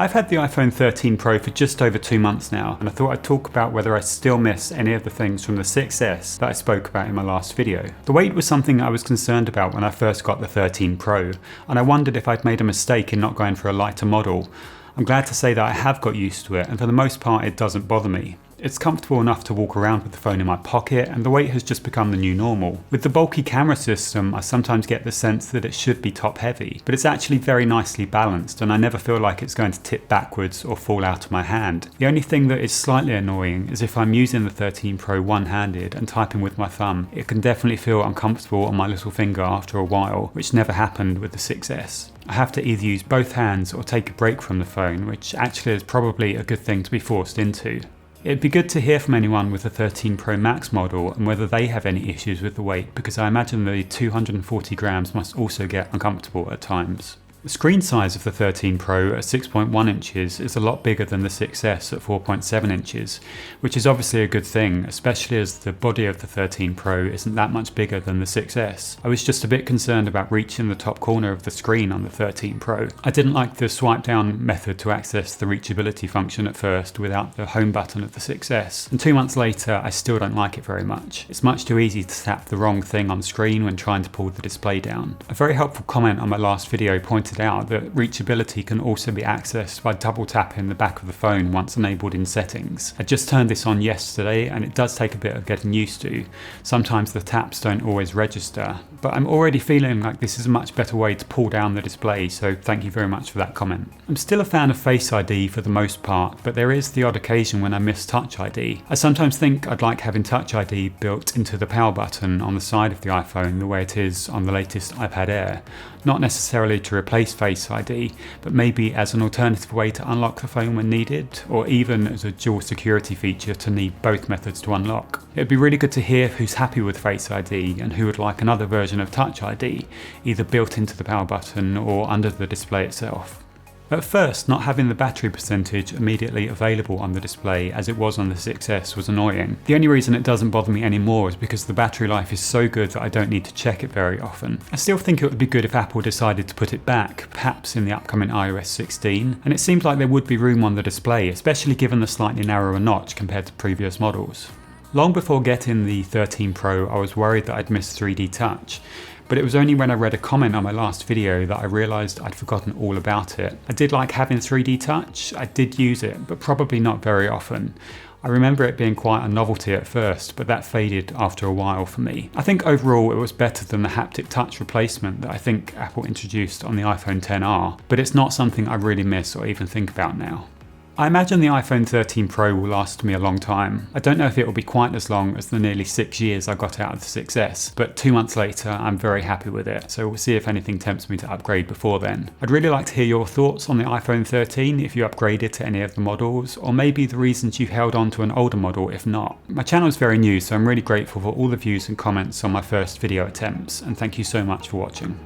I've had the iPhone 13 Pro for just over 2 months now, and I thought I'd talk about whether I still miss any of the things from the 6S that I spoke about in my last video. The weight was something I was concerned about when I first got the 13 Pro, and I wondered if I'd made a mistake in not going for a lighter model. I'm glad to say that I have got used to it, and for the most part it doesn't bother me. It's comfortable enough to walk around with the phone in my pocket, and the weight has just become the new normal. With the bulky camera system, I sometimes get the sense that it should be top heavy, but it's actually very nicely balanced, and I never feel like it's going to tip backwards or fall out of my hand. The only thing that is slightly annoying is if I'm using the 13 Pro one-handed and typing with my thumb, it can definitely feel uncomfortable on my little finger after a while, which never happened with the 6S. I have to either use both hands or take a break from the phone, which actually is probably a good thing to be forced into. It'd be good to hear from anyone with a 13 Pro Max model and whether they have any issues with the weight, because I imagine the 240 grams must also get uncomfortable at times. The screen size of the 13 Pro at 6.1 inches is a lot bigger than the 6S at 4.7 inches, which is obviously a good thing, especially as the body of the 13 Pro isn't that much bigger than the 6S. I was just a bit concerned about reaching the top corner of the screen on the 13 Pro. I didn't like the swipe down method to access the reachability function at first without the home button of the 6S, and 2 months later I still don't like it very much. It's much too easy to tap the wrong thing on screen when trying to pull the display down. A very helpful comment on my last video pointed out that reachability can also be accessed by double tapping the back of the phone once enabled in settings. I just turned this on yesterday and it does take a bit of getting used to. Sometimes the taps don't always register, but I'm already feeling like this is a much better way to pull down the display, so thank you very much for that comment. I'm still a fan of Face ID for the most part, but there is the odd occasion when I miss Touch ID. I sometimes think I'd like having Touch ID built into the power button on the side of the iPhone the way it is on the latest iPad Air. Not necessarily to replace Face ID, but maybe as an alternative way to unlock the phone when needed, or even as a dual security feature to need both methods to unlock. It'd be really good to hear who's happy with Face ID and who would like another version of Touch ID, either built into the power button or under the display itself. At first, not having the battery percentage immediately available on the display as it was on the 6S was annoying. The only reason it doesn't bother me anymore is because the battery life is so good that I don't need to check it very often. I still think it would be good if Apple decided to put it back, perhaps in the upcoming iOS 16, and it seems like there would be room on the display, especially given the slightly narrower notch compared to previous models. Long before getting the 13 Pro, I was worried that I'd miss 3D Touch. But it was only when I read a comment on my last video that I realised I'd forgotten all about it. I did like having 3D Touch, I did use it, but probably not very often. I remember it being quite a novelty at first, but that faded after a while for me. I think overall it was better than the haptic touch replacement that I think Apple introduced on the iPhone XR, but it's not something I really miss or even think about now. I imagine the iPhone 13 Pro will last me a long time. I don't know if it will be quite as long as the nearly 6 years I got out of the 6S, but 2 months later I'm very happy with it, so we'll see if anything tempts me to upgrade before then. I'd really like to hear your thoughts on the iPhone 13 if you upgraded to any of the models, or maybe the reasons you held on to an older model if not. My channel is very new, so I'm really grateful for all the views and comments on my first video attempts, and thank you so much for watching.